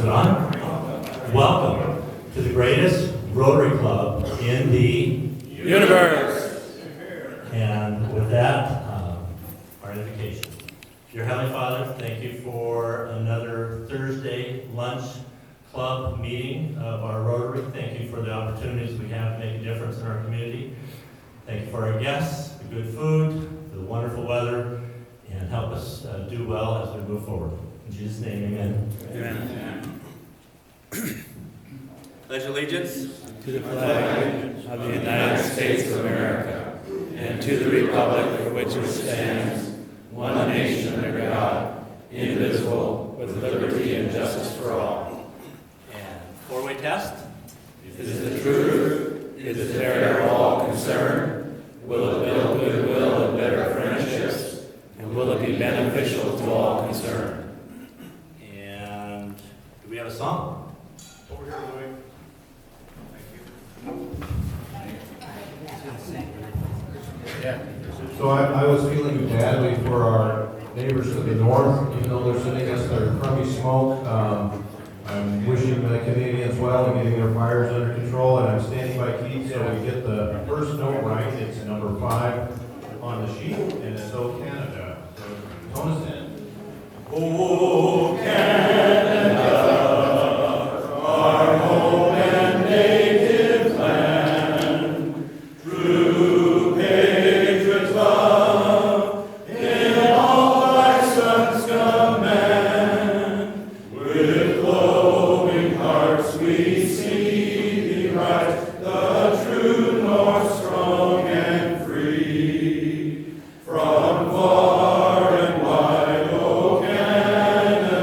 it on? Welcome to the greatest Rotary Club in the universe. And with that, our invocation. Dear Heavenly Father, thank you for another Thursday lunch club meeting of our Rotary. Thank you for the opportunities we have to make a difference in our community. Thank you for our guests, the good food, for the wonderful weather, and help us do well as we move forward. In Jesus' name, amen. Amen. Pledge allegiance To the flag of the United States of America and to the republic for which it stands, one nation under God, indivisible, with liberty and justice for all. And four-way test. Is the truth, is it fair to all concerned? Will it build goodwill and better friendships? And will it be beneficial to all concerned? And do we have a song? Over here, Louis. So I was feeling badly for our neighbors to the north, even though they're sending us their crummy smoke. I'm wishing the Canadians well and getting their fires under control, and I'm standing by Keith so we get the first note right. It's number 5 on the sheet, and it's "Oh Canada." So tone us in. Oh Canada, our home and native land, true patriot love in all thy sons command. With glowing hearts we see thee rise, the true north strong and free. From far and wide, O Canada,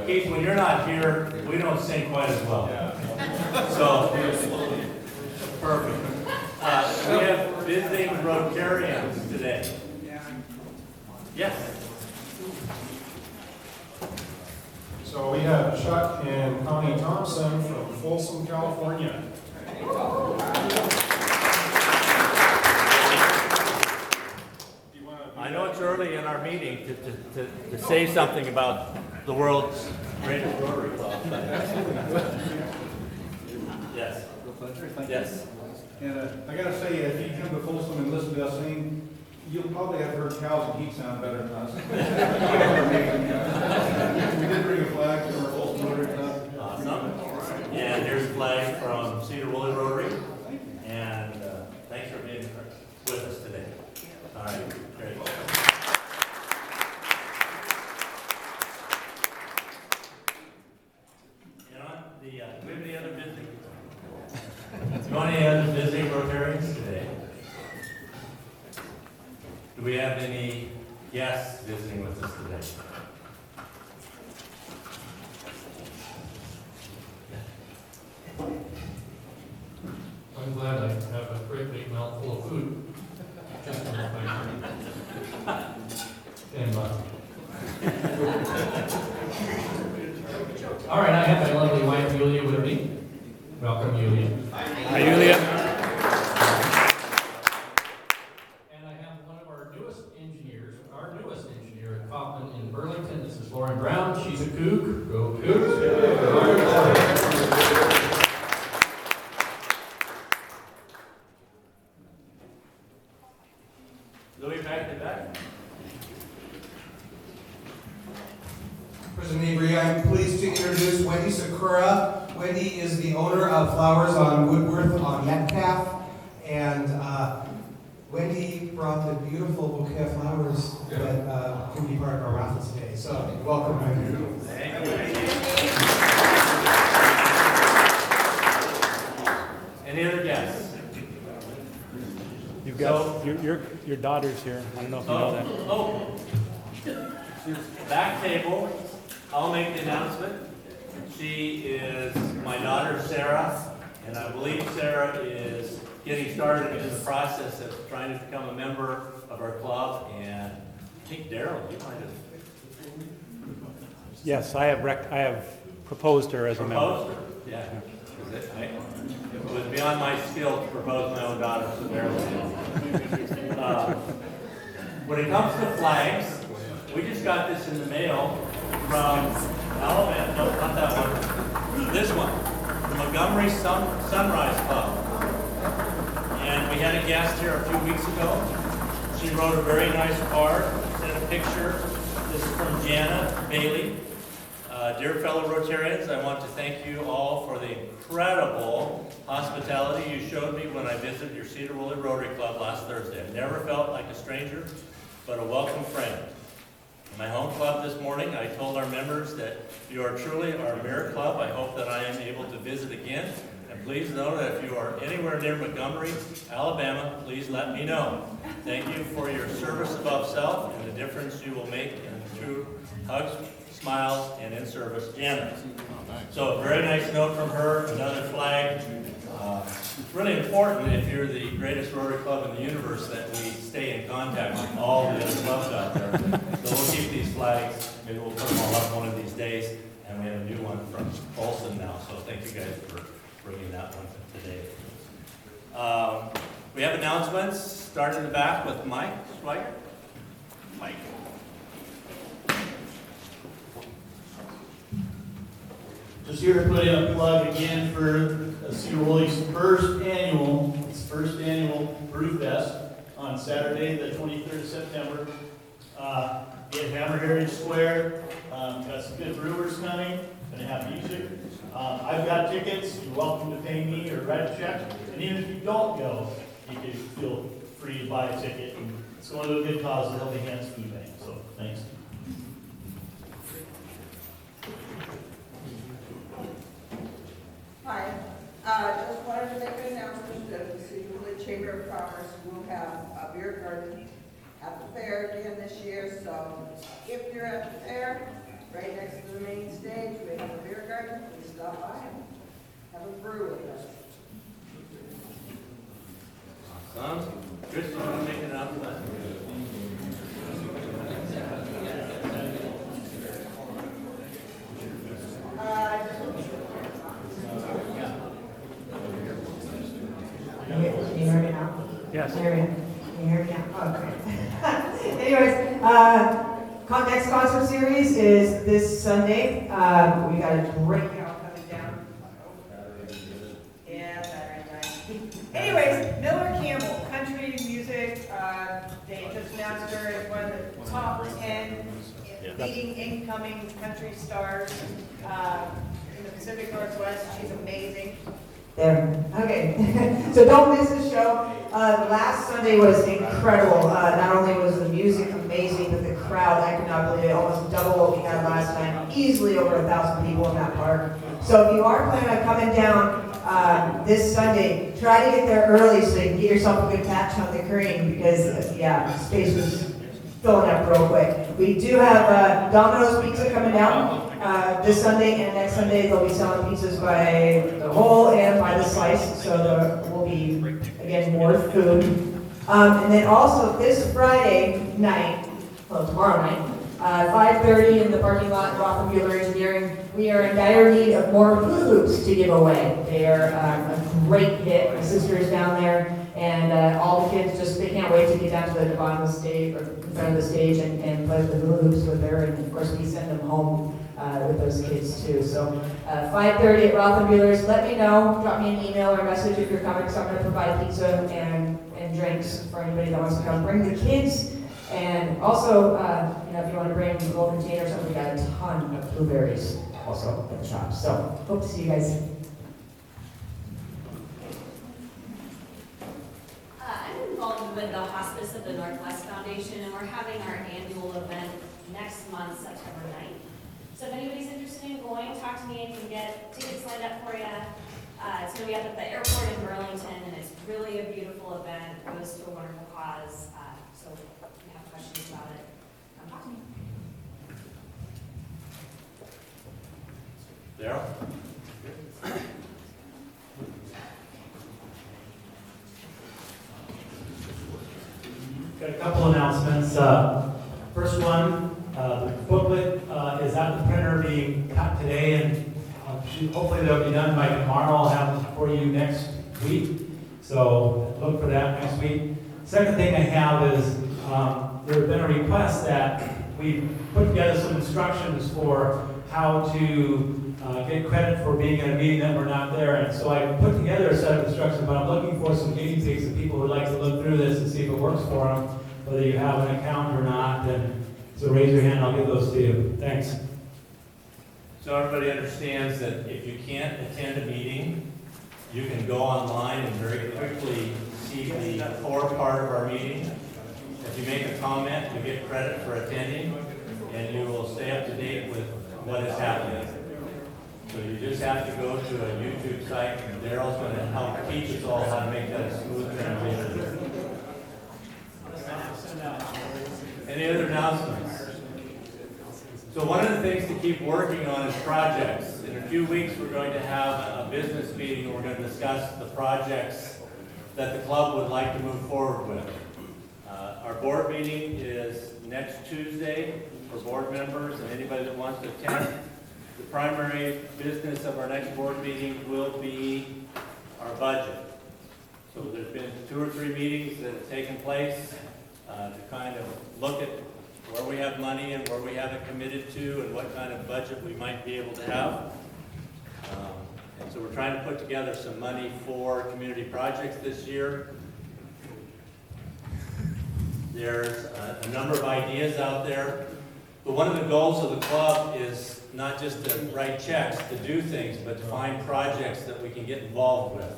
Keith, when you're not here, we don't sing quite as well. So, perfect. We have visiting Rotarians today. Yes. So we have Chuck and Connie Thompson from Folsom, California. I know it's early in our meeting to say something about the world's greatest Rotary Club. Yes. Yes. And I gotta say, if you come to Folsom and listen to us sing, you'll probably have heard cows and heat sound better than us. We did bring a flag from our Folsom Rotary Club. Awesome. And here's a flag from Sedro-Woolley Rotary. And thanks for being with us today. All right, great. You know what? Do we have any other visiting? Do you want any other visiting Rotarians today? Do we have any guests visiting with us today? I'm glad I have a great big mouthful of food. Just for my and all right, I have my lovely wife Yulia with me. Welcome, Yulia. Hi, Julia. And I have one of our newest engineer at Kaufman in Burlington. This is Lauren Brown. She's a kook. Go Cougs. Louis, back to back. President Avery, I'm pleased to introduce Wendy Sakura. Wendy is the owner of Flowers on Woodworth on Metcalf. And Wendy brought the beautiful bouquet of flowers that can be part of our raffle today. So welcome, Wendy. Thank you, Wendy. Any other guests? You've got your daughter's here. I don't know if you know that. Back table, I'll make the announcement. She is my daughter, Sarah, and I believe Sarah is getting started in the process of trying to become a member of our club. And I think Daryl, you might have Yes, I have proposed her as a member. proposed her. Yeah. It was beyond my skill to propose my own daughter, so Daryl did. When it comes to flags, we just got this in the mail from Alabama, no, not that one, this one, the Montgomery Sunrise Club. And we had a guest here a few weeks ago. She wrote a very nice card, sent a picture. This is from Jana Bailey. Dear fellow Rotarians, I want to thank you all for the incredible hospitality you showed me when I visited your Sedro-Woolley Rotary Club last Thursday. I never felt like a stranger, but a welcome friend. In my home club this morning, I told our members that you are truly our mirror club. I hope that I am able to visit again. And please know that if you are anywhere near Montgomery, Alabama, please let me know. Thank you for your service above self and the difference you will make in true hugs, smiles, and in service, Jana. So a very nice note from her, another flag. It's really important if you're the greatest Rotary Club in the universe that we stay in contact with all the other clubs out there. So we'll keep these flags, maybe we'll put them all up one of these days, and we have a new one from Folsom now, so thank you guys for bringing that one today. We have announcements, starting in the back with Mike Schweiger. Mike. Just here to put in a plug again for Sedro-Woolley's first annual Brew Fest on Saturday, the 23rd of September. At Hammer Heritage Square. Got some good brewers coming, gonna have music. I've got tickets, you're welcome to pay me or write a check. And even if you don't go, you can feel free to buy a ticket. And it's going to a good cause, the Helping Hands Food Bank, so thanks. Hi, just wanted to make an announcement that the Sedro-Woolley Chamber of Commerce will have a beer garden at the fair again this year. So if you're at the fair, right next to the main stage. We have a beer garden. Please stop by and have a brew with us. Awesome. Chris, you want to make an announcement? Can you hear me now? Yes. Can you hear me now? Oh, great. Anyways, next concert series is this Sunday. We got a great crowd coming down. Yeah, battery died. Anyways, Miller Campbell, country music. They just announced her as one of the top 10 leading incoming country stars in the Pacific Northwest. She's amazing. There. Okay. So don't miss the show. Last Sunday was incredible. Not only was the music amazing, but the crowd, I could not believe it, almost double what we had last time. Easily over 1,000 people in that park. So if you are planning on coming down this Sunday, try to get there early so you can get yourself a good patch on the green because, yeah, space was filling up real quick. We do have Domino's Pizza coming down this Sunday, and next Sunday they'll be selling pizzas by the whole and by the slice, so there will be, again, more food. And then also this Friday night, well, tomorrow night, 5:30 in the parking lot at Rothenbuehler Engineering, we are in dire need of more hula hoops to give away. They are a great hit. My sister is down there, and all the kids just, they can't wait to get down to the bottom of the stage, or in front of the stage, and play with the hula hoops with her, and of course we send them home with those kids too. So 5:30 at Rothenbuehler's. Let me know, drop me an email or a message if you're coming, because I'm going to provide pizza and drinks for anybody that wants to come. Bring the kids, and also, if you want to bring a little container or something, we got a ton of blueberries also at the shop. So hope to see you guys. I'm involved with the Hospice of the Northwest Foundation, and we're having our annual event next month, September 9th. So if anybody's interested in going, talk to me. I can get tickets lined up for you. It's going to be up at the airport in Burlington, and it's really a beautiful event. It goes to a wonderful cause. So if you have questions about it, come talk to me. Daryl? Got a couple announcements. First one, the booklet is at the printer being cut today, and hopefully they'll be done by tomorrow. I'll have them for you next week. So look for that next week. Second thing I have is there have been a request that we put together some instructions for how to get credit for being in a meeting that we're not there. And so I put together a set of instructions, but I'm looking for some guinea pigs and people who would like to look through this and see if it works for them, whether you have an account or not. And so raise your hand, I'll give those to you. Thanks. So everybody understands that if you can't attend a meeting, you can go online and very quickly see the core part of our meeting. If you make a comment, you get credit for attending, and you will stay up to date with what is happening. So you just have to go to a YouTube site, and Daryl's going to help teach us all how to make that a smooth transition. Any other announcements? So one of the things to keep working on is projects. In a few weeks, we're going to have a business meeting, and we're going to discuss the projects that the club would like to move forward with. Our board meeting is next Tuesday for board members and anybody that wants to attend. The primary business of our next board meeting will be our budget. So there's been 2 or 3 meetings that have taken place to kind of look at where we have money and where we have it committed to and what kind of budget we might be able to have. And so we're trying to put together some money for community projects this year. There's a number of ideas out there, but one of the goals of the club is not just to write checks, to do things, but to find projects that we can get involved with.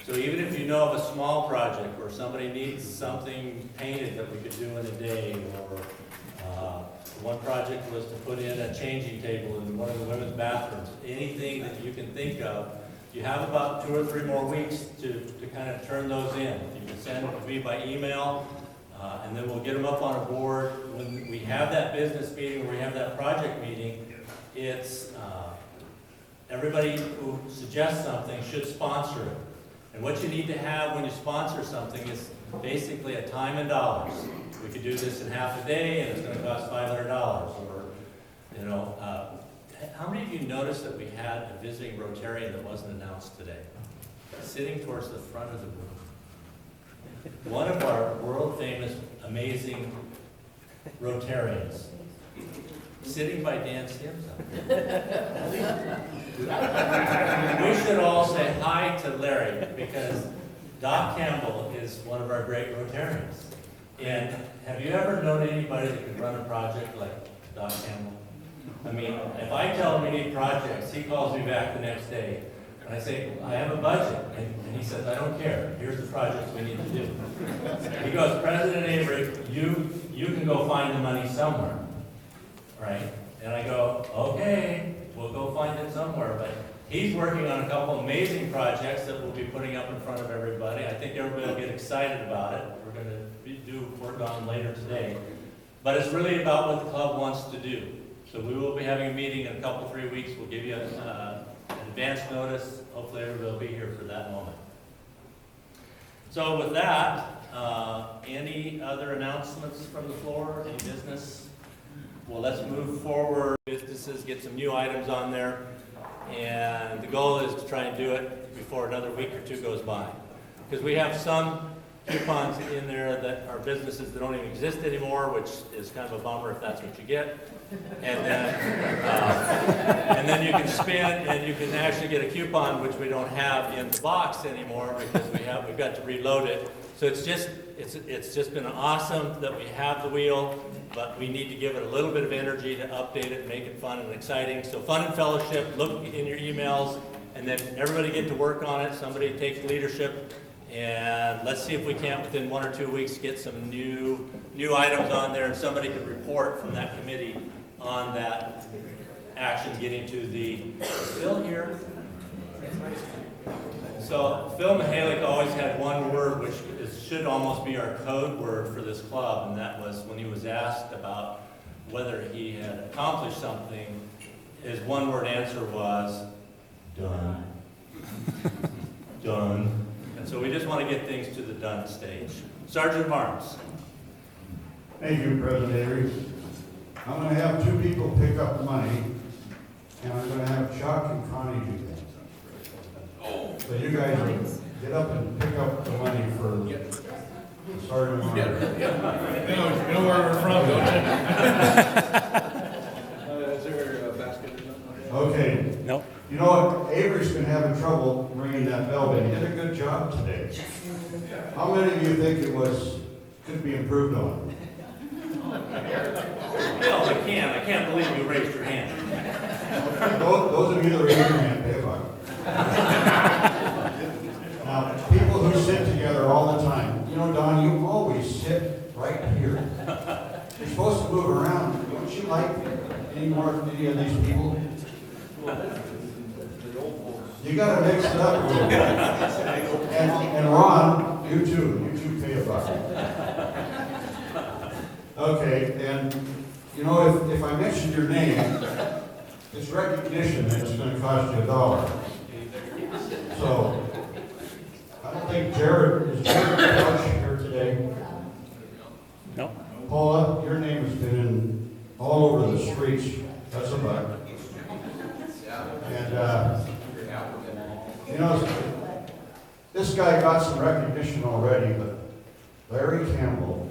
So even if you know of a small project where somebody needs something painted that we could do in a day, or one project was to put in a changing table in one of the women's bathrooms, anything that you can think of, you have about 2 or 3 more weeks to kind of turn those in. You can send it to me by email. And then we'll get them up on a board. When we have that business meeting, when we have that project meeting, it's, everybody who suggests something should sponsor it. And what you need to have when you sponsor something is basically a time and dollars. We could do this in half a day and it's gonna cost $500, or, you know, how many of you noticed that we had a visiting Rotarian that wasn't announced today? Sitting towards the front of the room. One of our world-famous, amazing Rotarians, sitting by Dan Sims. We should all say hi to Larry, because Doc Campbell is one of our great Rotarians. And have you ever known anybody that could run a project like Doc Campbell? I mean, if I tell him we need projects, he calls me back the next day. And I say, I have a budget. And he says, I don't care. Here's the projects we need to do. He goes, President Avery, you can go find the money somewhere. Right? And I go, okay, we'll go find it somewhere. But he's working on a couple amazing projects that we'll be putting up in front of everybody. I think everybody will get excited about it. We're going to do work on them later today. But it's really about what the club wants to do. So we will be having a meeting in a couple, 3 weeks. We'll give you an advance notice. Hopefully everybody will be here for that moment. So with that, any other announcements from the floor? Any business? Well, let's move forward. Businesses, get some new items on there. And the goal is to try and do it before another week or two goes by. Because we have some coupons in there that are businesses that don't even exist anymore, which is kind of a bummer if that's what you get. And then you can spin, and you can actually get a coupon which we don't have in the box anymore because we've got to reload it. So it's just been awesome that we have the wheel, but we need to give it a little bit of energy to update it, make it fun and exciting. So Fun and Fellowship, look in your emails, and then everybody get to work on it. Somebody takes leadership. And let's see if we can't, within 1 or 2 weeks, get some new items on there, and somebody could report from that committee on that action getting to the Phil here. So Phil Mihalik always had one word, which should almost be our code word for this club, and that was when he was asked about whether he had accomplished something, his one-word answer was, done. Done. And so we just want to get things to the done stage. Sergeant of Arms. Thank you, President Avery. I'm going to have 2 people pick up the money, and I'm going to have Chuck and Connie do that. So you guys will get up and pick up the money for the Sergeant of Arms. You know where we're from, don't you? Is there a basket or something? Okay. Nope. You know what? Avery's been having trouble ringing that bell, but he did a good job today. How many of you think it could be improved on? Bill, I can't believe you raised your hand. Those of you that raise your hand, pay a buck. Now, people who sit together all the time, you know, Don, you always sit right here. You're supposed to move around. Don't you like any of these people? You gotta mix it up a little bit. And Ron, you too pay a buck. Okay, and you know, if I mentioned your name, it's recognition and it's gonna cost you $1. So, I don't think Jared Couch here today. No. Paula, your name has been in all over the streets. That's a buck. And, you know, this guy got some recognition already, but Larry Campbell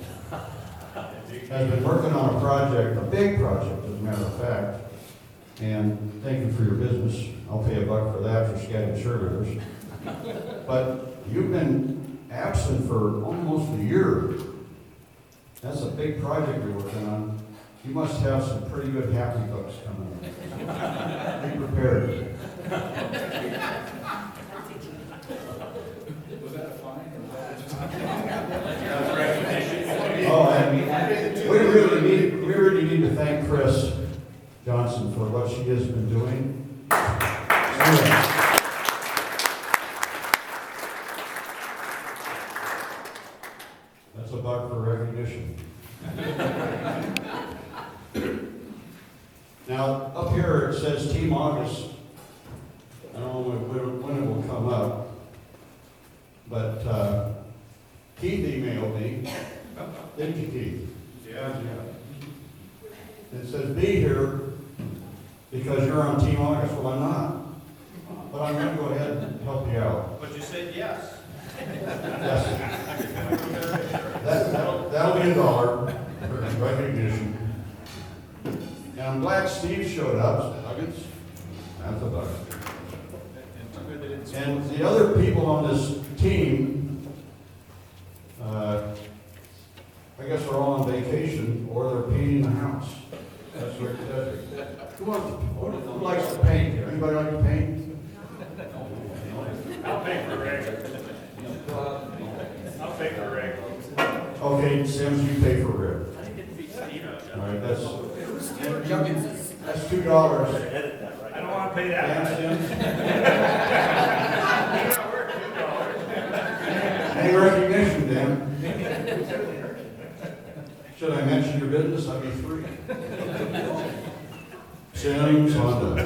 has been working on a project, a big project, as a matter of fact. And thank you for your business. I'll pay a buck for that for scattered servitors. But you've been absent for almost a year. That's a big project you're working on. You must have some pretty good happy bucks coming up. Be prepared. Was that a fine Oh, and we really need to thank Chris Johnson for what she has been doing. That's a buck for recognition. this Team August, I don't know when it will come up, but Keith emailed me, didn't you, Keith? Yeah. It says, be here because you're on Team August. Well, I'm not. But I'm going to go ahead and help you out. But you said yes. Yes. That'll be $1 for recognition. And I'm glad Steve showed up. Huggins, that's $1. And the other people on this team, I guess are all on vacation or they're painting the house. That's what it does. Who likes to paint? Anybody like to paint? I'll pay for Rick. I'll pay for Rick. Okay, Sims, you pay for Rick. I didn't get to beat Steve up. All right, that's $2. I don't want to pay that. Dan Sims? Any recognition, Dan? Should I mention your business? I'd be free. Sims, Honda.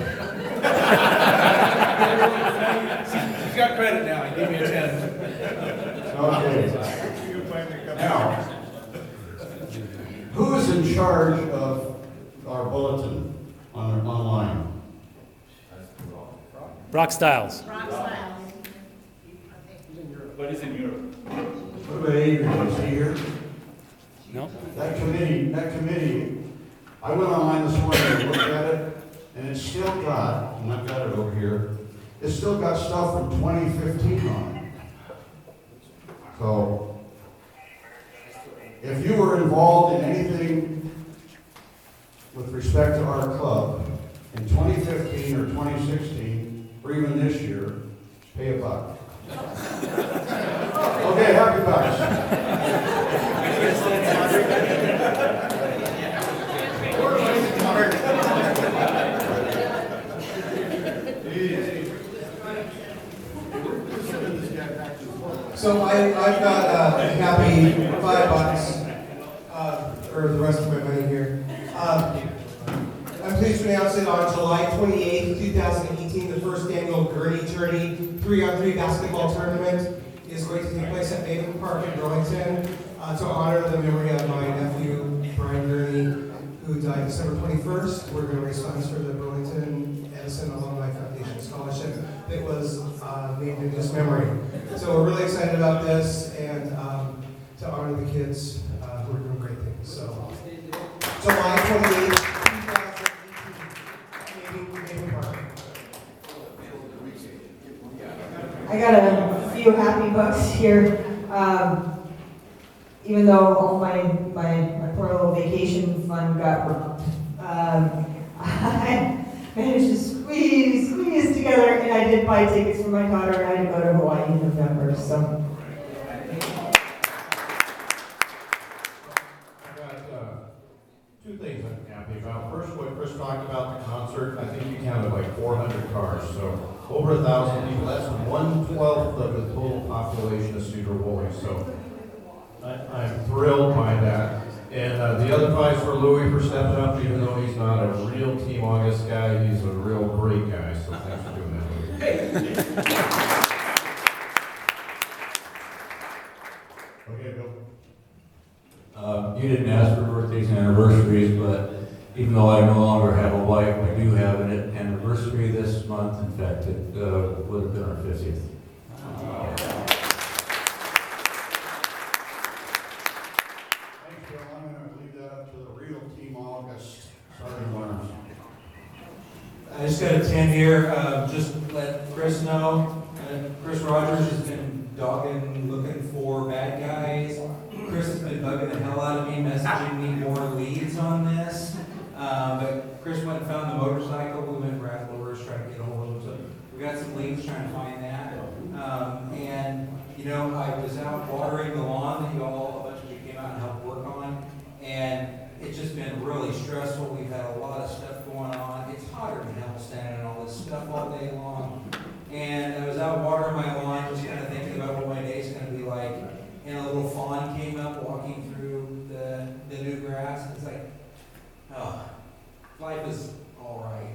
He's got credit now. He gave me a 10. Okay. Now, who is in charge of our bulletin online? Brock Stiles. But he's in Europe. What about Adrian? Is he here? No? That committee, I went online this morning and looked at it, and it's still got, and I've got it over here, it's still got stuff from 2015 on it. So, if you were involved in anything with respect to our club in 2015 or 2016, or even this year, pay $1. Okay, happy bucks. So I've got a happy $5 for the rest of my money here. I'm pleased to announce that on July 28th, 2018, the first annual Gurney Journey 3-on-3 basketball tournament is going to take place at Maven Park in Burlington to honor the memory of my nephew, Brian Gurney, who died December 21st. We're going to raise funds for the Burlington Edison Alumni Foundation Scholarship that was named in his memory. So we're really excited about this and to honor the kids who are doing great things. So July 28th, 2018, Maven Park. I got a few happy bucks here. Even though all my poor little vacation fund got robbed, I managed to squeeze together, and I did buy tickets for my daughter and I to go to Hawaii in November. So. I got two things I'm happy about. First, what Chris talked about, the concert. I think you counted like 400 cars, so over 1,000 people. That's 1/12 of the total population of Sedro-Woolley. So I'm thrilled by that. And the other prize for Louis for stepping up, even though he's not a real Team August guy, he's a real great guy. So thanks for doing that, Louis. Okay, Bill. You didn't ask for birthdays and anniversaries, but even though I no longer have a wife, I do have an anniversary this month. In fact, it would have been our 50th. Thanks, Bill. I'm going to leave that up to the real Team August starting learners. I just got a 10 here, just let Chris know. Chris Rogers has been dogging, looking for bad guys. Chris has been bugging the hell out of me, messaging me more leads on this. But Chris went and found the motorcycle, we went rattlers, trying to get a hold of him. So we got some leads trying to find that. And, you know, I was out watering the lawn that a bunch of you came out and helped work on. And it's just been really stressful. We've had a lot of stuff going on. It's hotter than hell standing in all this stuff all day long. And I was out watering my lawn, just kind of thinking about what my day's going to be like. And a little fawn came up walking through the new grass. It's like, oh, life is all right.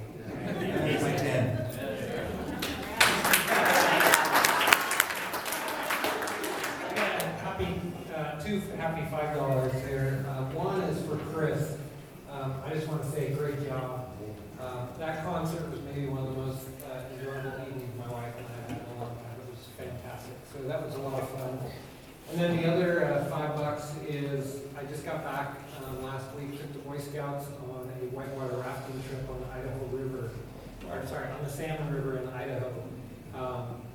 Scouts on a whitewater rafting trip on the Idaho River, on the Salmon River in Idaho.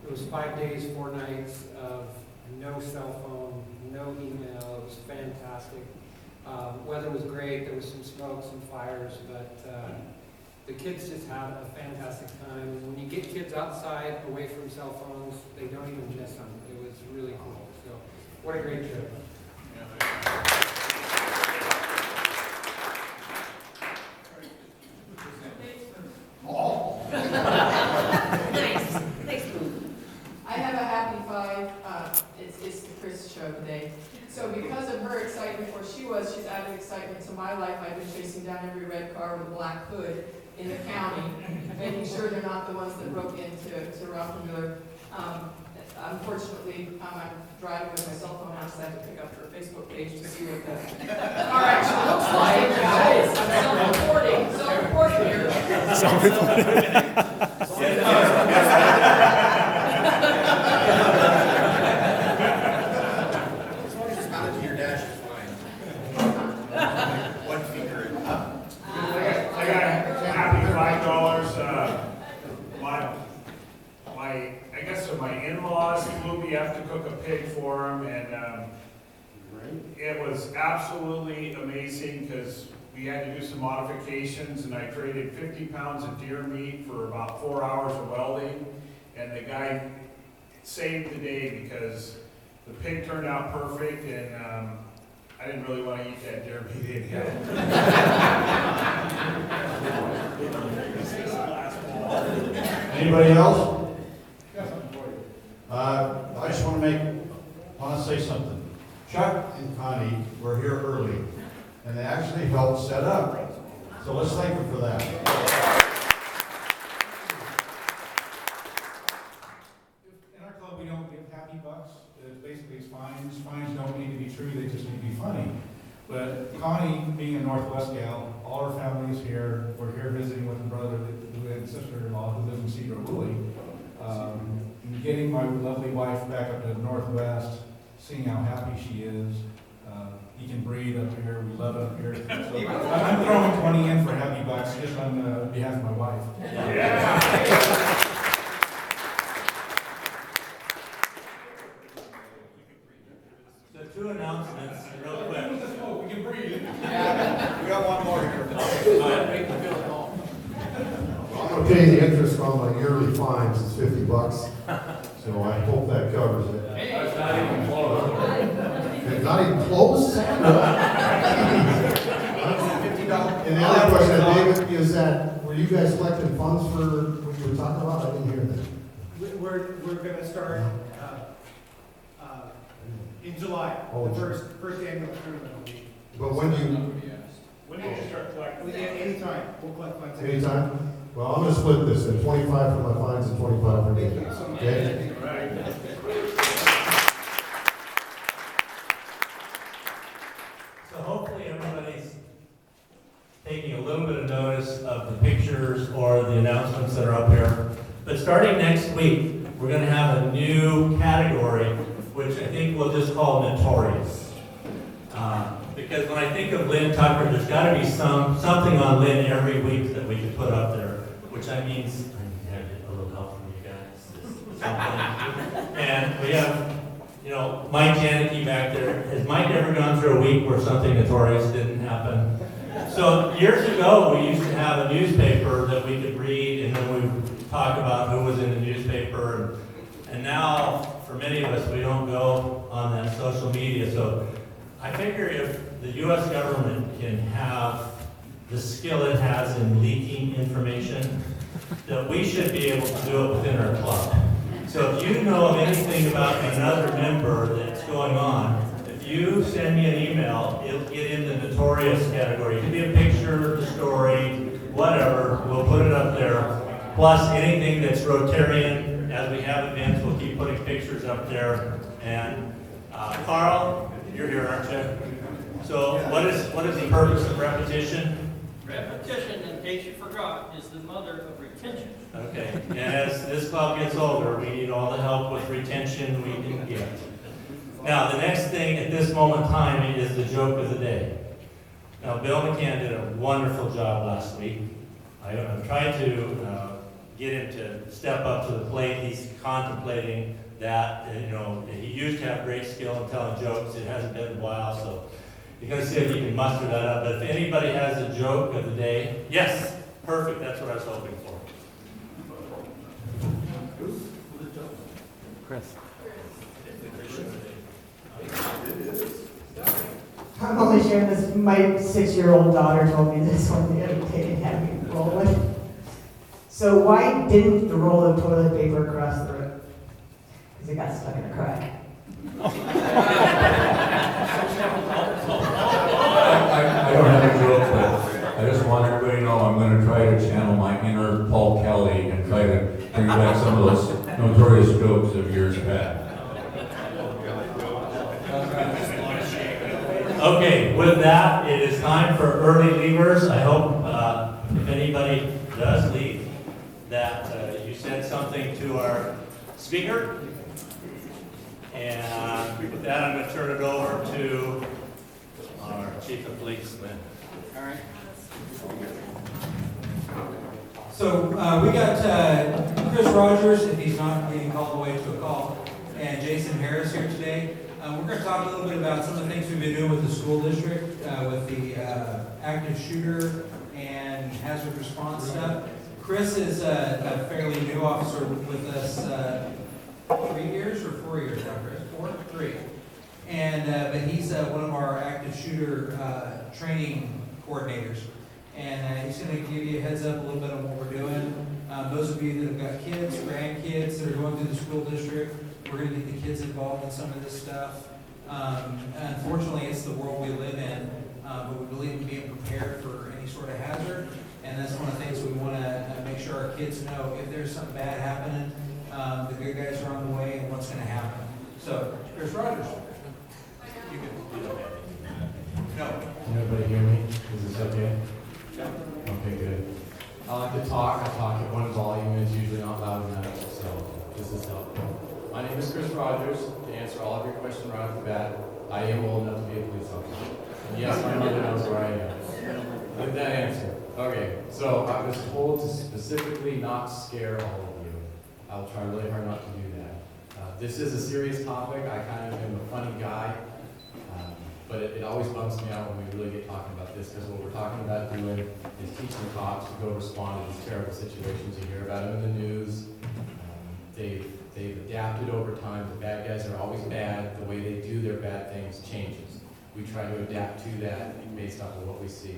It was 5 days, 4 nights of no cell phone, no email. It was fantastic. Weather was great. There was some smoke, some fires, but the kids just had a fantastic time. And when you get kids outside, away from cell phones, they don't even miss them. It was really cool. So, what a great trip. Nice. Thanks. I have a happy five. It's the Chris show today. So because of her excitement, or she's added excitement to my life, I've been chasing down every red car with a black hood in the county, making sure they're not the ones that broke into Ralph Miller. Unfortunately, I'm driving with my cell phone. I just had to pick up her Facebook page to see what the car actually looks like. Guys, I'm self-reporting here. As long as it's mounted to your dash, it's fine. One finger. I got a happy $5. I guess my in-laws flew me up to cook a pig for them, and it was absolutely amazing because we had to do some modifications, and I traded 50 pounds of deer meat for about 4 hours of welding, and the guy saved the day because the pig turned out perfect, and I didn't really want to eat that deer meat anyhow. Anybody else? I just want to say something. Chuck and Connie were here early, and they actually helped set up. So let's thank them for that. In our club, we don't give happy bucks. Basically, it's fines. Fines don't need to be true, they just need to be funny. But Connie, being a Northwest gal, all her family is here. We're here visiting with a brother and sister-in-law who lives in Sedro-Woolley. And getting my lovely wife back up to the Northwest, seeing how happy she is. He can breathe up here. We love it up here. So I'm throwing 20 in for happy bucks just on behalf of my wife. Yeah. So 2 announcements, real quick. We can breathe. We got one more here. I'm gonna pay the interest on my yearly fines, it's $50. So I hope that covers it. That's not even close. It's not even close? And the other question, David, is that, were you guys collecting funds for what you were talking about? I didn't hear that. We're going to start in July, Oh, the first annual tournament. But when do you, When did you start collecting? Anytime, we'll collect funds. anytime? Well, I'm gonna split this, at 25 for my fines and 25 for me. Thank you so much. Okay? So hopefully everybody's taking a little bit of notice of the pictures or the announcements that are up here. But starting next week, we're going to have a new category, which I think we'll just call notorious. Because when I think of Lynn Tucker, there's got to be something on Lynn every week that we can put up there, which I mean, I get a little help from you guys. Something. And we have, Mike Janicki back there. Has Mike ever gone through a week where something notorious didn't happen? So years ago, we used to have a newspaper that we could read, and then we would talk about who was in the newspaper. And now, for many of us, we don't go on that social media. So I figure if the U.S. government can have the skill it has in leaking information, that we should be able to do it within our club. So if you know of anything about another member that's going on, if you send me an email, it'll get in the notorious category. It could be a picture, a story, whatever. We'll put it up there. Plus anything that's Rotarian. As we have events, we'll keep putting pictures up there. And Carl, you're here, aren't you? So what is the purpose of repetition? Repetition, in case you forgot, is the mother of retention. Okay, and as this club gets older, we need all the help with retention we can get. Now, the next thing at this moment in time is the joke of the day. Now, Bill McCann did a wonderful job last week. I'm trying to get him to step up to the plate. He's contemplating that. He used to have great skill in telling jokes. It hasn't been in a while, so you're going to see if you can muster that up. But if anybody has a joke of the day, yes, perfect. That's what I was hoping for. Chris. I'm only sharing this, my 6-year-old daughter told me this one the other day and had me rolling. So why didn't you roll the toilet paper across the road? Because it got stuck in a crack. I don't have a joke, but I just want everybody to know I'm going to try to channel my inner Paul Kelly and try to bring back some of those notorious jokes of years back. Okay, with that, it is time for early leavers. I hope if anybody does leave, that you send something to our speaker. And with that, I'm going to turn it over to our Chief of Police, Lynn. All right. So we got Chris Rogers, if he's not being called away to a call, and Jason Harris here today. We're going to talk a little bit about some of the things we've been doing with the school district, with the active shooter and hazard response stuff. Chris is a fairly new officer with us 3 years or 4 years now, Chris? 4? 3. And but he's one of our active shooter training coordinators. And he's going to give you a heads up a little bit on what we're doing. Those of you that have got kids, grandkids that are going through the school district, we're going to get the kids involved in some of this stuff. Unfortunately, it's the world we live in, but we believe in being prepared for any sort of hazard. And that's one of the things we want to make sure our kids know. If there's something bad happening, the good guys are on the way and what's going to happen. So, Chris Rogers. You can. No. Can everybody hear me? Is this okay? Okay, good. I like to talk. I talk at one volume and it's usually not loud enough, so this is helpful. My name is Chris Rogers. To answer all of your questions right off the bat, I am old enough to be a police officer. And yes, my mother knows where I am. With that answer. Okay, so I was told to specifically not scare all of you. I'll try really hard not to do that. This is a serious topic. I kind of am a funny guy. But it always bumps me out when we really get talking about this, because what we're talking about doing is teaching the cops to go respond to these terrible situations. You hear about them in the news. They've adapted over time. The bad guys are always bad. The way they do their bad things changes. We try to adapt to that based off of what we see.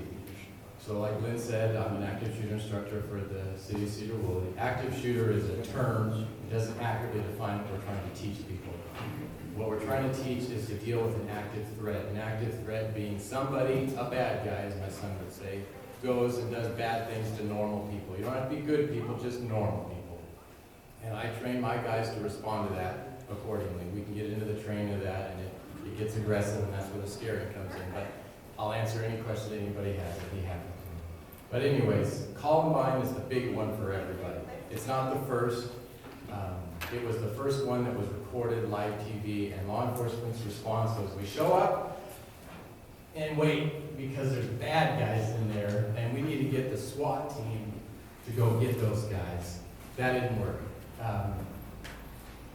So like Lynn said, I'm an active shooter instructor for the city of Sedro-Woolley. Active shooter is a term. It doesn't accurately define what we're trying to teach people. What we're trying to teach is to deal with an active threat. An active threat being somebody, a bad guy, as my son would say, goes and does bad things to normal people. You don't have to be good people, just normal people. And I train my guys to respond to that accordingly. We can get into the training of that, and it gets aggressive, and that's where the scaring comes in. But I'll answer any question that anybody has if you have it. But anyways, Columbine is the big one for everybody. It's not the first. It was the first one that was recorded live TV, and law enforcement's response was, we show up and wait because there's bad guys in there, and we need to get the SWAT team to go get those guys. That didn't work.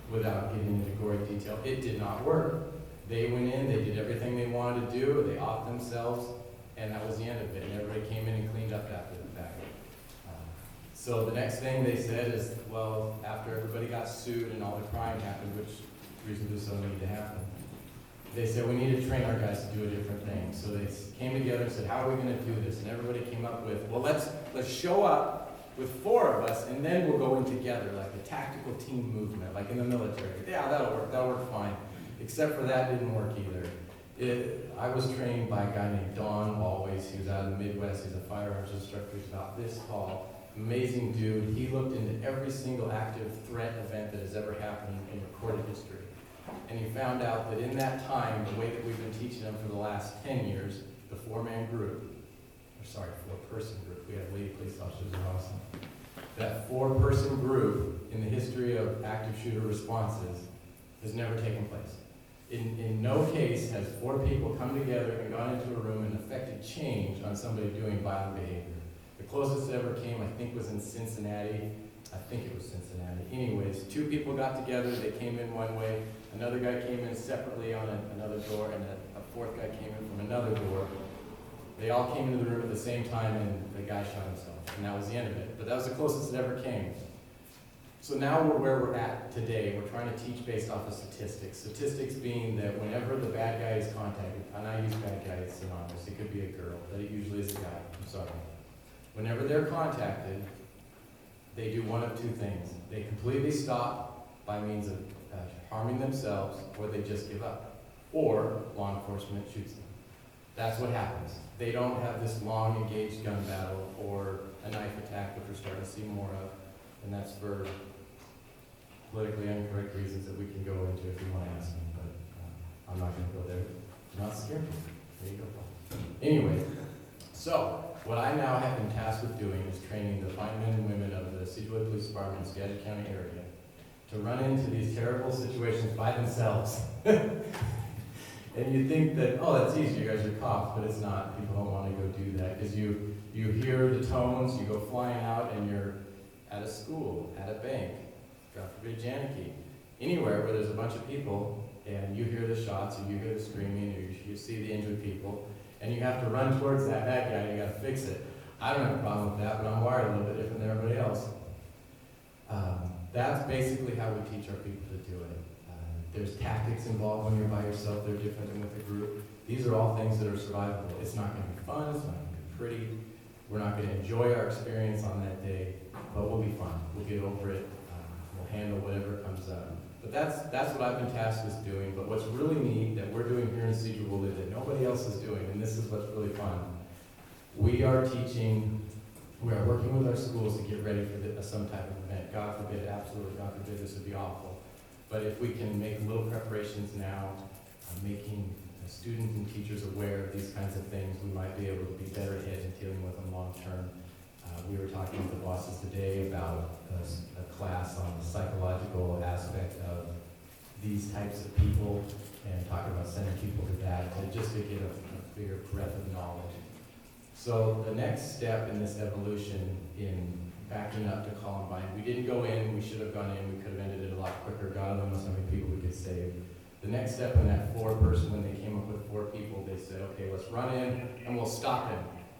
Without getting into gory detail, it did not work. They went in, they did everything they wanted to do, they offed themselves, and that was the end of it, and everybody came in and cleaned up after the fact. So the next thing they said is, well, after everybody got sued and all the crime happened, which reasonably so needed to happen, they said we need to train our guys to do a different thing. So they came together and said, how are we going to do this? And everybody came up with, well, let's show up with 4 of us, and then we'll go in together, like a tactical team movement, like in the military. Yeah, that'll work fine. Except for that didn't work either. I was trained by a guy named Don Always. He was out of the Midwest. He's a firearms instructor. He's about this tall. Amazing dude. He looked into every single active threat event that has ever happened in recorded history. And he found out that in that time, the way that we've been teaching them for the last 10 years, the 4-person group, we have lady police officers are awesome. That 4-person group in the history of active shooter responses has never taken place. In no case has 4 people come together and gone into a room and affected change on somebody doing violent behavior. The closest it ever came, I think, was in Cincinnati. I think it was Cincinnati. Anyways, 2 people got together, they came in one way, another guy came in separately on another door, and a 4th guy came in from another door. They all came into the room at the same time, and the guy shot himself, and that was the end of it. But that was the closest it ever came. So now we're where we're at today. We're trying to teach based off of statistics. Statistics being that whenever the bad guy is contacted, and I use bad guy as synonymous, it could be a girl, but it usually is a guy, I'm sorry. Whenever they're contacted, they do one of 2 things. They completely stop by means of harming themselves, or they just give up. Or law enforcement shoots them. That's what happens. They don't have this long engaged gun battle or a knife attack, which we're starting to see more of, and that's for politically incorrect reasons that we can go into if you want to ask me, but I'm not going to go there. I'm not scared. There you go, Paul. Anyway, so what I now have been tasked with doing is training the fine men and women of the Sedro-Woolley Police Department in Skagit County area to run into these terrible situations by themselves. And you think that, oh, that's easy, you guys are cops, but it's not. People don't want to go do that because you hear the tones, you go flying out, and you're at a school, at a bank, God forbid, Janike, anywhere where there's a bunch of people, and you hear the shots, or you hear the screaming, or you see the injured people, and you have to run towards that bad guy, and you got to fix it. I don't have a problem with that, but I'm wired a little bit different than everybody else. That's basically how we teach our people to do it. There's tactics involved when you're by yourself, they're different than with a group. These are all things that are survivable. It's not going to be fun, it's not going to be pretty. We're not going to enjoy our experience on that day, but we'll be fine. We'll get over it. We'll handle whatever comes up. But that's what I've been tasked with doing. But what's really neat that we're doing here in Sedro-Woolley that nobody else is doing, and this is what's really fun, we are teaching, we are working with our schools to get ready for some type of event. God forbid, absolutely, God forbid, this would be awful. But if we can make little preparations now, making students and teachers aware of these kinds of things, we might be able to be better ahead in dealing with them long term. We were talking with the bosses today about a class on the psychological aspect of these types of people and talking about sending people to that just to get a bigger breadth of knowledge. So the next step in this evolution in backing up to Columbine, we didn't go in, we should have gone in, we could have ended it a lot quicker. God only knows how many people we could save. The next step in that 4-person, when they came up with 4 people, they said, okay, let's run in and we'll stop him.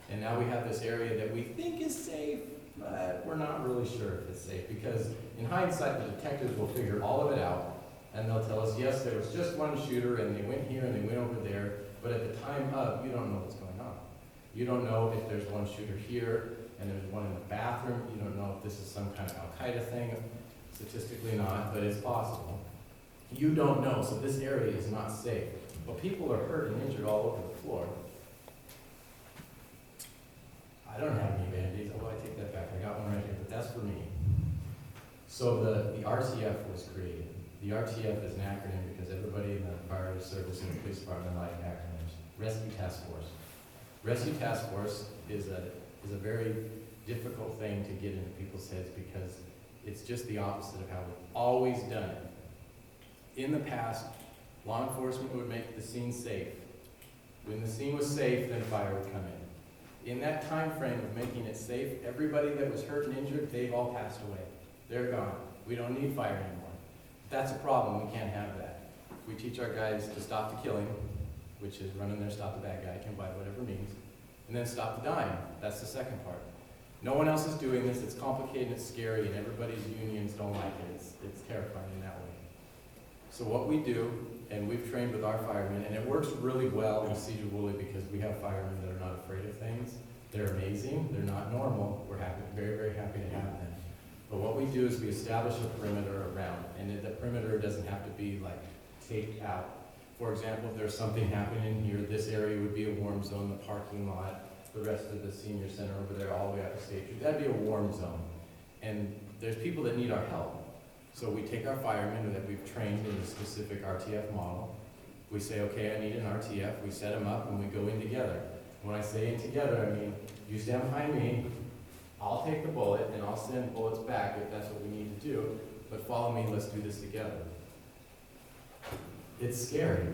And now we have this area that we think is safe, but we're not really sure if it's safe because in hindsight, the detectives will figure all of it out and they'll tell us, yes, there was just one shooter and they went here and they went over there, but at the time of, you don't know what's going on. You don't know if there's one shooter here and there's one in the bathroom. You don't know if this is some kind of Al-Qaeda thing. Statistically not, but it's possible. You don't know, so this area is not safe. But people are hurt and injured all over the floor. I don't have any Band-Aids, although I take that back. I got one right here, but that's for me. So the RTF was created. The RTF is an acronym because everybody in the fire service and the police department like acronyms. Rescue Task Force. Rescue Task Force is a very difficult thing to get into people's heads because it's just the opposite of how we've always done it. In the past, law enforcement would make the scene safe. When the scene was safe, then fire would come in. In that time frame of making it safe, everybody that was hurt and injured, they've all passed away. They're gone. We don't need fire anymore. That's a problem. We can't have that. We teach our guys to stop the killing, which is run in there, stop the bad guy, can by whatever means, and then stop the dying. That's the second part. No one else is doing this. It's complicated, it's scary, and everybody's unions don't like it. It's terrifying in that way. So what we do, and we've trained with our firemen, and it works really well in Sedro-Woolley because we have firemen that are not afraid of things. They're amazing. They're not normal. We're happy, very, very happy to have them. But what we do is we establish a perimeter around, and the perimeter doesn't have to be like taped out. For example, if there's something happening here, this area would be a warm zone, the parking lot, the rest of the senior center over there, all the way up to State Street. That'd be a warm zone. And there's people that need our help. So we take our firemen that we've trained in a specific RTF model. We say, okay, I need an RTF. We set them up and we go in together. When I say in together, I mean, you stand behind me, I'll take the bullet and I'll send bullets back if that's what we need to do. But follow me, let's do this together. it's scary.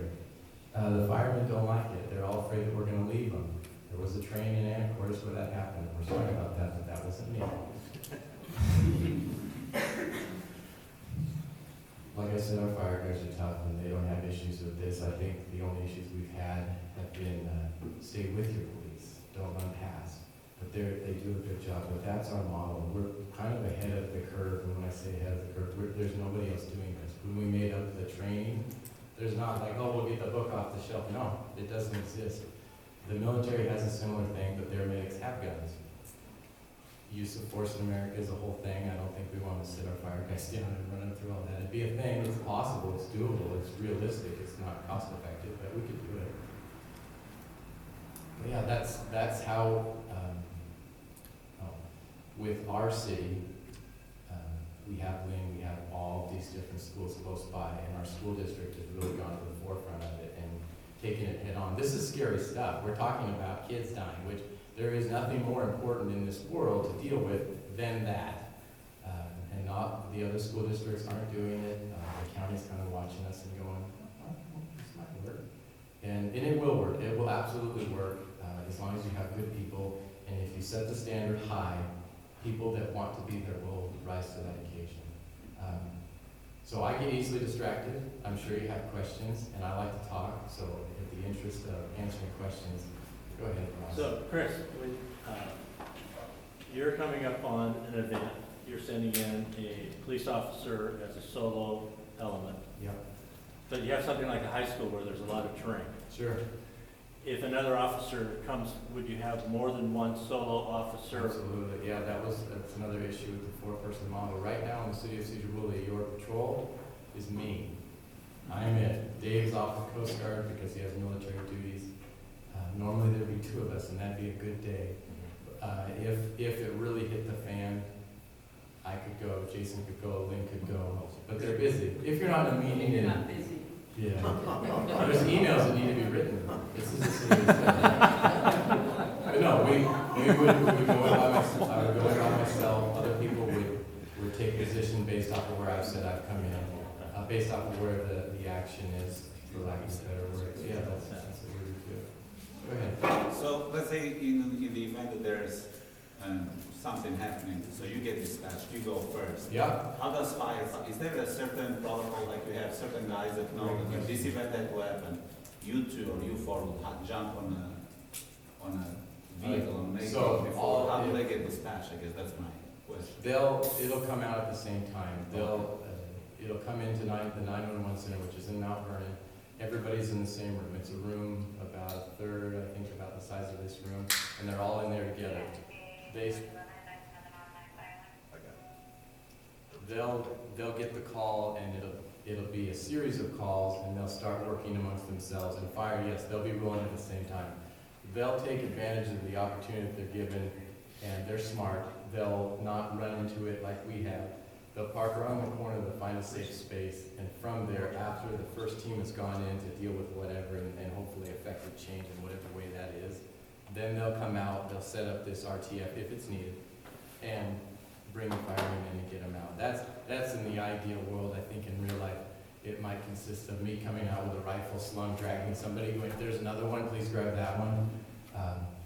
The firemen don't like it. They're all afraid that we're going to leave them. There was a train in Anacortes where that happened. We're sorry about that, but that wasn't me. Like I said, our fire guys are tough and they don't have issues with this. I think the only issues we've had have been stay with your police, don't run past. But they do a good job. But that's our model. We're kind of ahead of the curve. And when I say ahead of the curve, there's nobody else doing this. When we made up the training, there's not like, oh, we'll get the book off the shelf. No, it doesn't exist. The military has a similar thing, but their medics have guns. Use of force in America is a whole thing. I don't think we want to sit our fire guys down and run them through all that. It'd be a thing. It's possible. It's doable. It's realistic. It's not cost effective, but we could do it. But yeah, that's how. With our city, we have Lynn. We have all these different schools close by, and our school district has really gone to the forefront of it and taken it head on. This is scary stuff. We're talking about kids dying, which there is nothing more important in this world to deal with than that. And not the other school districts aren't doing it. The county's kind of watching us and going, oh, this might work. And it will work. It will absolutely work as long as you have good people. And if you set the standard high, people that want to be there will rise to that occasion. So I get easily distracted. I'm sure you have questions, and I like to talk. So in the interest of answering questions, go ahead, Ross. So, Chris, when you're coming up on an event, you're sending in a police officer as a solo element. Yeah. But you have something like a high school where there's a lot of terrain. Sure. If another officer comes, would you have more than one solo officer? Absolutely, yeah, that's another issue with the four-person model. Right now in the city of Sedro-Woolley, your patrol is me. I'm it. Dave's off the Coast Guard because he has military duties. Normally there'd be two of us, and that'd be a good day. If it really hit the fan, I could go, Jason could go, Lynn could go, but they're busy. If you're not in a meeting, You're not busy. Yeah. There's emails that need to be written. This is a serious thing. But no, we would go in by myself. I would go in by myself. Other people would take position based off of where I've said I've come in, based off of where the action is, for lack of better words. Yeah, that's what we would do. Go ahead. So let's say in the event that there's something happening, so you get dispatched, you go first. Yeah. How does fire, is there a certain protocol, like you have certain guys that know that if this event had to happen, you two or you four will jump on a vehicle and make it before, how do they get dispatched? I guess that's my question. It'll come out at the same time. It'll come into the 911 center, which is in Mount Vernon. Everybody's in the same room. It's a room about a third, I think, about the size of this room, and they're all in there together. They'll get the call, and it'll be a series of calls, and they'll start working amongst themselves. And fire, yes, they'll be rolling at the same time. They'll take advantage of the opportunity that they're given, and they're smart. They'll not run into it like we have. They'll park around the corner to find a safe space, and from there, after the first team has gone in to deal with whatever and hopefully effective change in whatever way that is, then they'll come out, they'll set up this RTF if it's needed, and bring the firemen in and get them out. That's in the ideal world. I think in real life, it might consist of me coming out with a rifle slung, dragging somebody, going, if there's another one, please grab that one.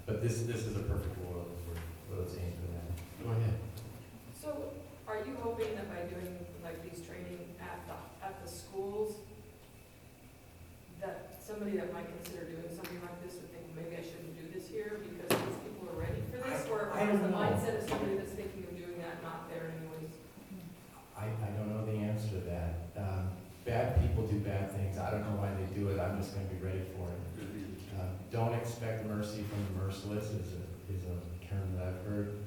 But this is a perfect world for those aims for that. Go ahead. So, are you hoping that by doing like these training at the schools, that somebody that might consider doing something like this would think, maybe I shouldn't do this here because these people are ready for this? Or is the mindset of somebody that's thinking of doing that not there anyways? I don't know the answer to that. Bad people do bad things. I don't know why they do it. I'm just going to be ready for it. Don't expect mercy from the merciless is a term that I've heard.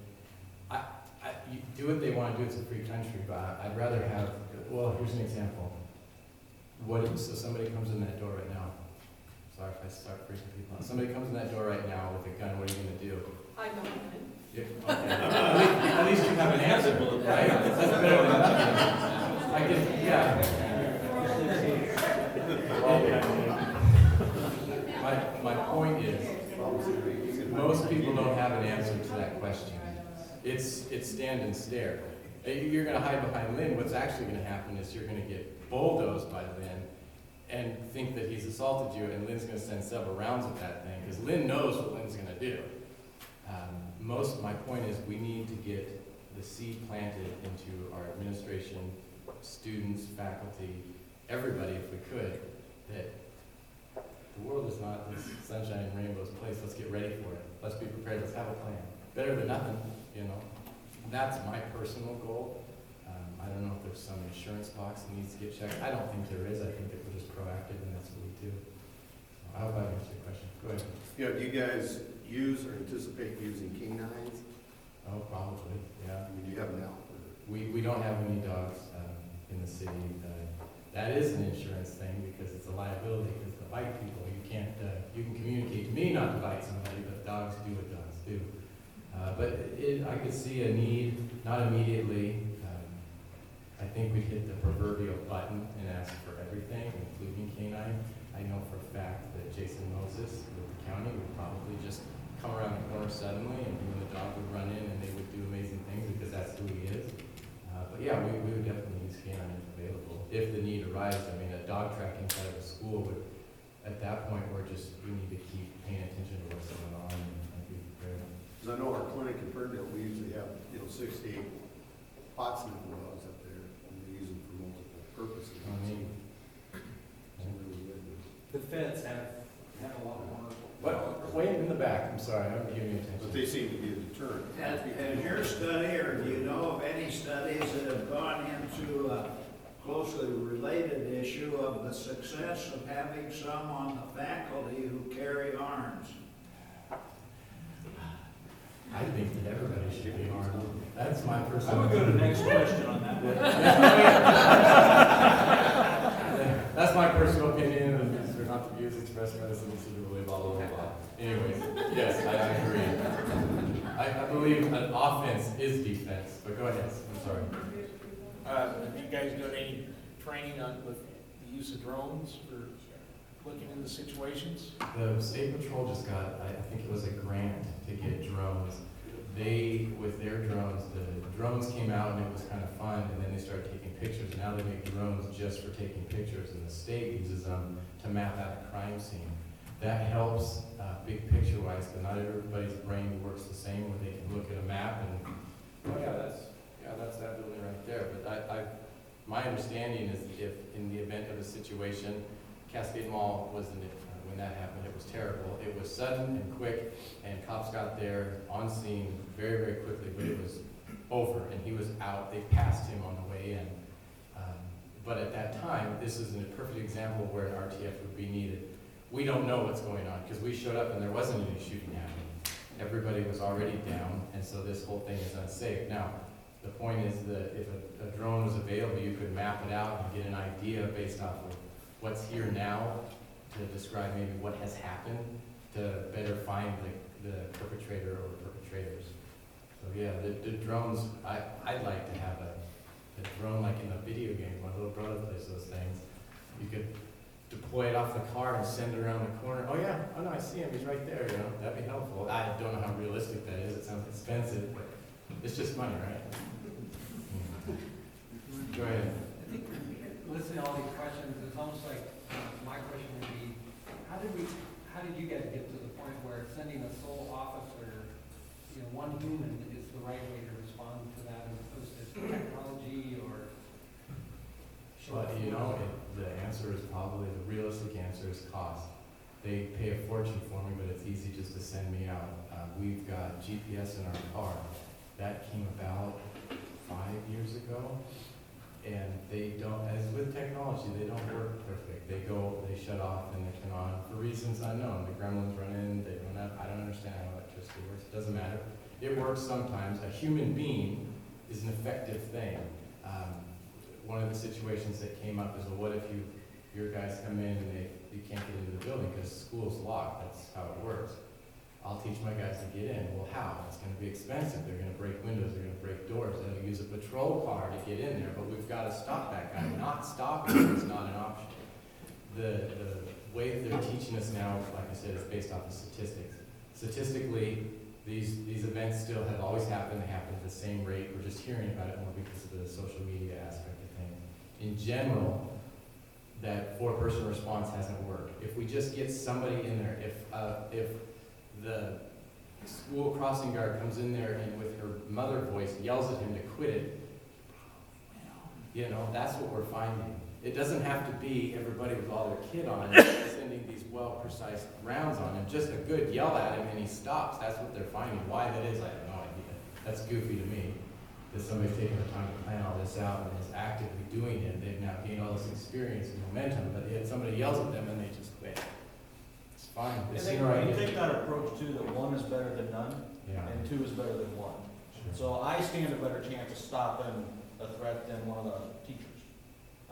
You do what they want to do. It's a free country, but I'd rather have. Well, here's an example. So somebody comes in that door right now. Sorry if I start freaking people out. Somebody comes in that door right now with a gun. What are you going to do? I know. Yeah, okay. At least you have an answer, right? That's better than nothing. I can, yeah. My point is, most people don't have an answer to that question. It's stand and stare. You're going to hide behind Lynn. What's actually going to happen is you're going to get bulldozed by Lynn, and think that he's assaulted you, and Lynn's gonna send several rounds of that thing, because Lynn knows what Lynn's gonna do. My point is, we need to get the seed planted into our administration, students, faculty, everybody, if we could, that the world is not this sunshine and rainbows place. Let's get ready for it. Let's be prepared. Let's have a plan. Better than nothing, you know. That's my personal goal. I don't know if there's some insurance box that needs to get checked. I don't think there is. I think that we're just proactive, and that's what we do. So I hope I answered your question. Go ahead. Yeah, do you guys use or anticipate using canines? Oh, probably, yeah. I mean, do you have now? We don't have any dogs in the city. That is an insurance thing because it's a liability, because to bite people, you can't, you can communicate to me not to bite somebody, but dogs do what dogs do. I could see a need, not immediately. I think we hit the proverbial button and ask for everything, including canine. I know for a fact that Jason Moses with the county would probably just come around the corner suddenly, and you and the dog would run in, and they would do amazing things because that's who he is. But yeah, we would definitely use canine if available, if the need arises. I mean, a dog tracking side of a school would, at that point, we need to keep paying attention to what's going on and be prepared. Because I know our clinic in Ferndale, we usually have, 6 to 8 pot sniffing dogs up there, and they use them for multiple purposes. The feds have a lot more. What? Wait in the back. I'm sorry, I'm giving you attention. But they seem to be a deterrent. Has your study, or do you know of any studies that have gone into a closely related issue of the success of having some on the faculty who carry arms? I think that everybody should be armed. That's my personal. I would go to the next question on that one. That's my personal opinion, and these are not the views expressed by the city of Sedro-Woolley, blah, blah, blah. Anyways, yes, I agree. I believe an offense is defense, but go ahead, I'm sorry. Have you guys done any training with the use of drones for looking into situations? The State Patrol just got, I think it was a grant to get drones. They, with their drones, the drones came out and it was kind of fun, and then they started taking pictures. Now they make drones just for taking pictures, and the state uses them to map out a crime scene. That helps big picture wise, but not everybody's brain works the same, where they can look at a map and, oh yeah, that's that building right there. But my understanding is if in the event of a situation, Cascade Mall wasn't it, when that happened, it was terrible. It was sudden and quick, and cops got there on scene very, very quickly, but it was over, and he was out. They passed him on the way in. But at that time, this is a perfect example where an RTF would be needed. We don't know what's going on, because we showed up and there wasn't any shooting happening. Everybody was already down, and so this whole thing is unsafe. Now, the point is that if a drone was available, you could map it out and get an idea based off of what's here now to describe maybe what has happened to better find the perpetrator or perpetrators. So yeah, the drones, I'd like to have a drone like in a video game. My little brother plays those things. You could deploy it off the car and send it around the corner. Oh yeah, oh no, I see him, he's right there, you know, that'd be helpful. I don't know how realistic that is, it sounds expensive, but it's just money, right? Go ahead. I think listening to all these questions, it's almost like my question would be, how did you guys get to the point where sending a sole officer, one human is the right way to respond to that as opposed to technology or? Well, the answer is probably, the realistic answer is cost. They pay a fortune for me, but it's easy just to send me out. We've got GPS in our car. That came about 5 years ago. And they don't, as with technology, they don't work perfect. They shut off and they turn on for reasons unknown. The gremlins run in, they run out. I don't understand how electricity works. It doesn't matter. It works sometimes. A human being is an effective thing. One of the situations that came up is, well, what if your guys come in and you can't get into the building because school's locked? That's how it works. I'll teach my guys to get in. Well, how? It's going to be expensive. They're going to break windows. They're going to break doors. They'll use a patrol car to get in there, but we've got to stop that guy. Not stopping him is not an option. The way that they're teaching us now, like I said, is based off of statistics. Statistically, these events still have always happened. They happen at the same rate. We're just hearing about it more because of the social media aspect of things. In general, that four-person response hasn't worked. If we just get somebody in there, if the school crossing guard comes in there and with her mother voice yells at him to quit it, you know, that's what we're finding. It doesn't have to be everybody with all their kid on sending these well-precise rounds on him. Just a good yell at him and he stops. That's what they're finding. Why that is, I have no idea. That's goofy to me, that somebody's taking the time to plan all this out and is actively doing it. They've now gained all this experience and momentum, but yet somebody yells at them and they just quit. It's fine. They And see they, right we in. take that approach too, that one is better than none, Yeah. and two is better than one. Sure. So I stand a better chance of stopping a threat than one of the teachers.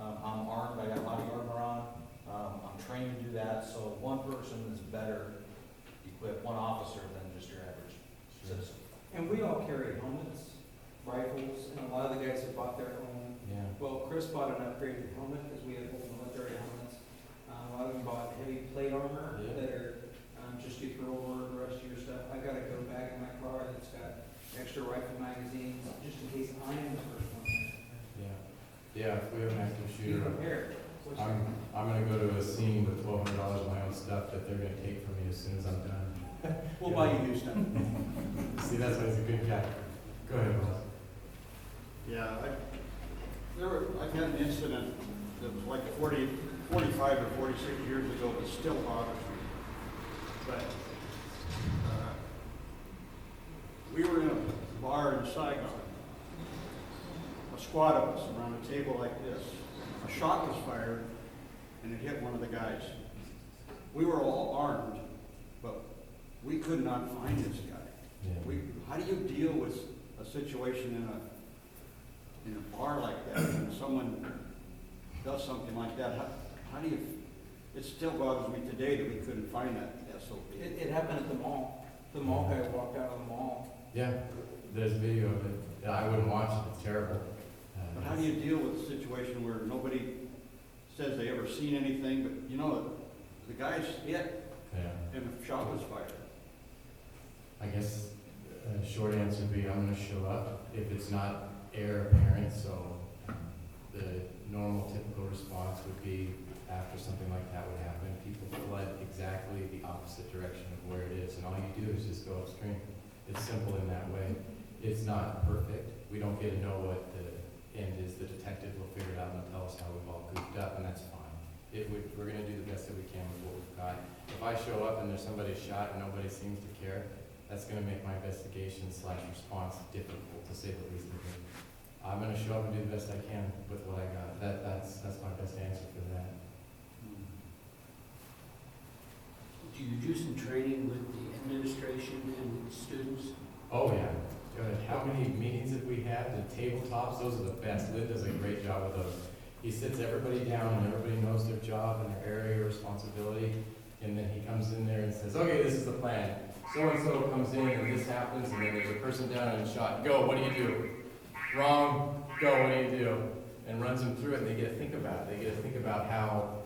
I'm armed, I got body armor on, I'm trained to do that, so one person is better equipped, one officer than just your average citizen. And we all carry helmets, rifles, and a lot of the guys have bought their own. Yeah. Well, Chris bought an upgraded helmet because we have old military helmets. A lot of them bought heavy plate armor that are just to throw over the rest of your stuff. I got a go bag in my car that's got extra rifle magazines just in case I am the first one there. Yeah. Yeah, if we have an active Be shooter, prepared. I'm gonna go to a scene with $1,200 of my own stuff that they're gonna take from me as soon as I'm done. We'll buy you new stuff. See, that's why he's a good guy. Go ahead, Ross. Yeah, I've had an incident that was like 45 or 46 years ago, but still bothers me. But we were in a bar in Saigon, a squad of us around a table like this. A shot was fired, and it hit one of the guys. We were all armed, but we could not find this guy. Yeah. How do you deal with a situation in a bar like that, when someone does something like that? How do you, it still bothers me today that we couldn't find that SOB. It happened at the mall. The mall guy walked out of the mall. Yeah, there's video of it. I wouldn't watch it, it's terrible. But how do you deal with a situation where nobody says they ever seen anything, but you know, the guy's hit and the shot was fired? I guess a short answer would be I'm gonna show up if it's not heir apparent, so the normal typical response would be after something like that would happen, people flood exactly the opposite direction of where it is, and all you do is just go upstream. It's simple in that way. It's not perfect. We don't get to know what the end is. The detective will figure it out and they'll tell us how we've all goofed up, and that's fine. We're gonna do the best that we can with what we've got. If I show up and there's somebody shot and nobody seems to care, that's gonna make my investigation / response difficult, to say the least of it. I'm gonna show up and do the best I can with what I got. That's my best answer for that. Do you do some training with the administration and students? Oh, yeah. Good. How many meetings have we had? The tabletops, those are the best. Lynn does a great job with those. He sits everybody down and everybody knows their job and their area of responsibility. And then he comes in there and says, okay, this is the plan. So-and-so comes in and this happens, and then there's a person down and shot. Go, what do you do? Wrong. Go, what do you do? And runs them through it, and they get to think about it. They get to think about how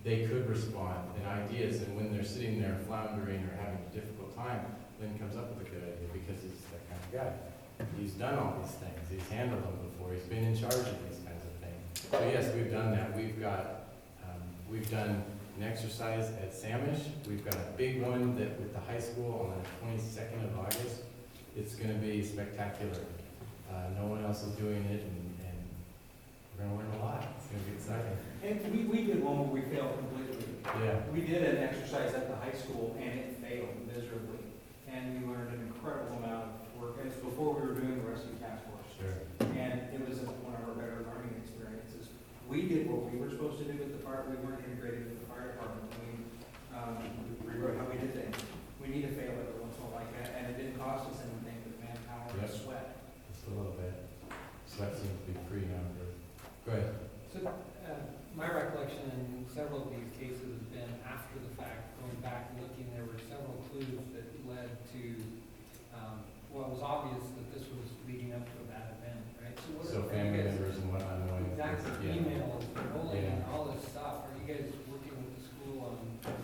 they could respond and ideas. And when they're sitting there floundering or having a difficult time, Lynn comes up with a good idea because he's that kind of guy. He's done all these things. He's handled them before. He's been in charge of these kinds of things. So yes, we've done that. We've done an exercise at Samish. We've got a big one that with the high school on the 22nd of August. It's going to be spectacular. No one else is doing it, and we're going to learn a lot. It's going to be exciting. And we did one where we failed completely. Yeah. We did an exercise at the high school and it failed miserably. And we learned an incredible amount of work. And it's before we were doing the rescue task force. Sure. And it was one of our better learning experiences. We did what we were supposed to do with the fire. We weren't integrated with the fire department. We rewrote how we did things. We need to fail every once in a while like that. And it didn't cost us anything but manpower and sweat. Just a little bit. Sweat seems to be free now. Go ahead. So, my recollection in several of these cases has been after the fact, going back and looking, there were several clues that led to, well, it was obvious that this was leading up to a bad event, right? So family members and whatnot knowing. Exactly, Yeah. emails, rolling, Yeah. and all this stuff. Are you guys working with the school on that?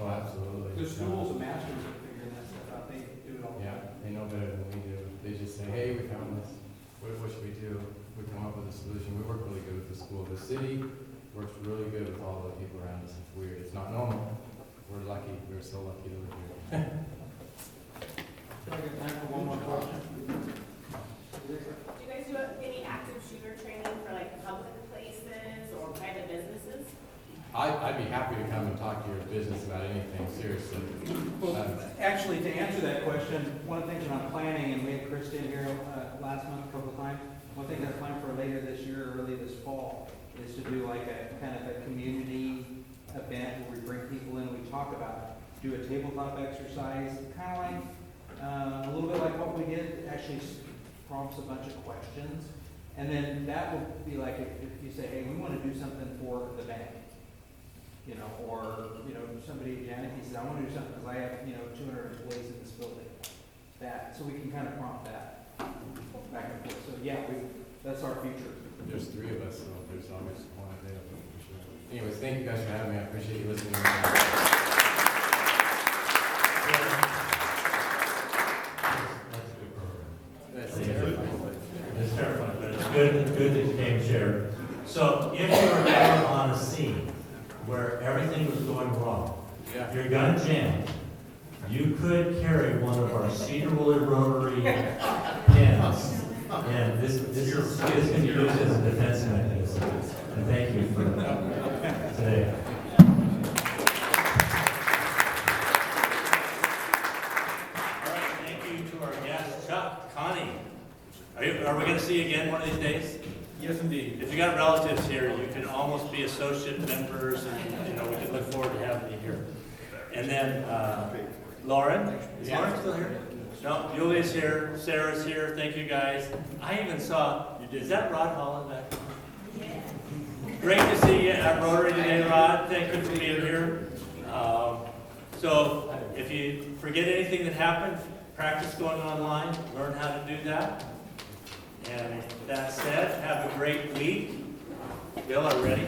Oh, absolutely. The schools and masters are figuring that stuff out. They do it all the time. Yeah, they know better than we do. They just say, hey, we found this. What should we do? We come up with a solution. We work really good with the school. The city works really good with all the people around us. It's weird. It's not normal. We're lucky. We're so lucky to live here. I got time for one more question. Do you guys do any active shooter training for like public places or private businesses? I'd be happy to come and talk to your business about anything, seriously. Well, actually, to answer that question, one of the things that I'm planning, and we had Chris in here last month a couple of times, one thing that's planned for later this year or early this fall is to do like a kind of a community event where we bring people in and we talk about it. Do a tabletop exercise, kind of like a little bit like what we did, actually prompts a bunch of questions. And then that will be like if you say, hey, we want to do something for the bank. You know, or, you know, somebody, Janet, he says, I want to do something because I have, 200 employees in this building. So we can kind of prompt that back and forth. So yeah, that's our future. There's 3 of us, so there's always one available for sure. Anyways, thank you guys for having me. I appreciate you listening. It's terrifying, but it's good that you came and shared. So if you were ever on a scene where everything was going wrong, your gun jammed, you could carry one of our Sedro-Woolley Rotary pins, and this can be used as a defense mechanism. And thank you for today. All right, thank you to our guest, Chuck, Connie. Are we going to see you again one of these days? Yes, indeed. If you got relatives here, you can almost be associate members, and we can look forward to having you here. And then Lauren, is Lauren still here? No, Julia's here, Sarah's here. Thank you guys. I even saw. Is that Rod Holland back? Yeah. Great to see you at Rotary today, Rod. Thank you for being here. So if you forget anything that happened, practice going online. Learn how to do that. And that said, have a great week. Bill, are you ready?